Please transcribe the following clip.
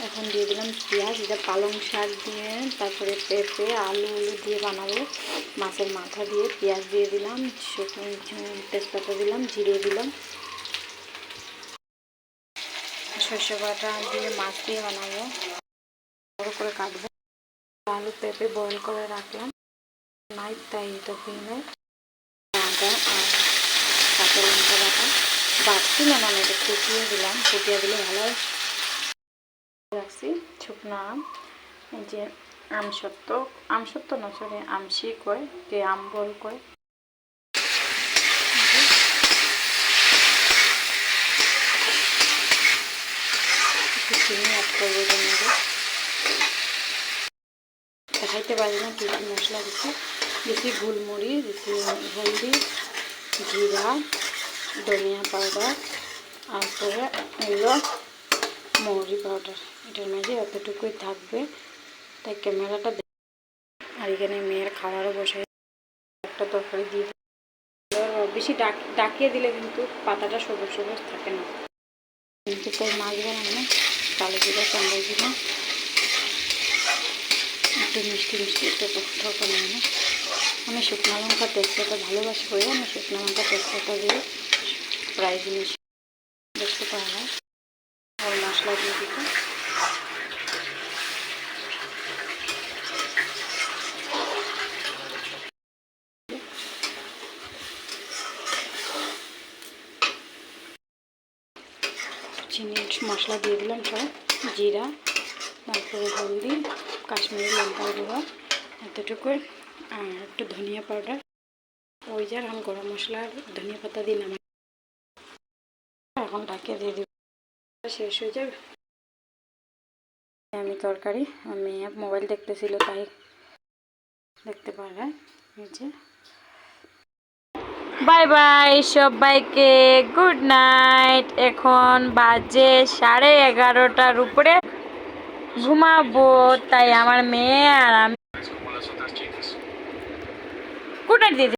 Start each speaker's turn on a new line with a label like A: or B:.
A: এখন দিয়ে দিলাম পেঁয়াজ, এটা পালং শাক দিয়ে, তারপরে পেঁপে আলু দিয়ে বানাবো। মাছের মাথা দিয়ে পেঁয়াজ দিয়ে দিলাম, তেজপাতা দিলাম, জিরে দিলাম, সরষে বাটা দিয়ে মাছ দিয়ে বানাবো। বড় করে কাটবো। আলু পেঁপে বয়েল করে রাখলাম, নাই তাই এটা দিয়ে আদা আর কাঁচা লঙ্কা বাটা বাড়ছি না, মানে এটা ফুটিয়ে দিলাম, ফুটিয়ে দিলে ভালো রাখছি। শুকনো আম, এই যে আমসত্ব না, সরি আমশি কয়, যে আম বল কয়, চিনি অ্যাড করবো এটার মধ্যে। দেখাইতে পারি না কী কী মশলা দিচ্ছি। দিচ্ছি গোলমরিচ, দিচ্ছি হলদি, জিরা, ধনিয়া পাউডার, তারপরে এগুলো মৌরি পাউডার। এটার মাঝে এতটুকুই থাকবে, তাই ক্যামেরাটা। আর এখানে মেয়ের খাবারও বসাই, একটা তরকারি দিয়ে বেশি ডাকিয়ে দিলে কিন্তু পাতাটা সবুজ সবুজ থাকে না। কিন্তু তাই মাছ বানানো কালো জিরা, চামড়া জিরা, একটু মিষ্টি মিষ্টি, একটু টক বানানো। আমি শুকনো লঙ্কা তেজপাতা ভালোবাসি করে, আমি শুকনো লঙ্কা তেজপাতা দিয়ে প্রায় জিনিস দেখতে পাওয়া যায়। আর মশলা দিয়ে দিতে চিনি, মশলা দিয়ে দিলাম সব, জিরা, তারপরে হলদি, কাশ্মীরি লঙ্কার গুঁড়ো এতটুকু, আর একটু ধনিয়া পাউডার, ওই যে এখন গরম মশলা আর ধনিয়া পাতা দিলাম। এখন ঢাকিয়ে দিয়ে দিব, শেষ হয়ে যাবে। আমি তরকারি, আমি মোবাইল দেখতেছিল তাই দেখতে পারে। বাই বাই সবাইকে, গুড নাইট। এখন বাজে 11:30টার উপরে, ঘুমাবো। তাই আমার মেয়ে আর আমি গুড নাইট দিয়ে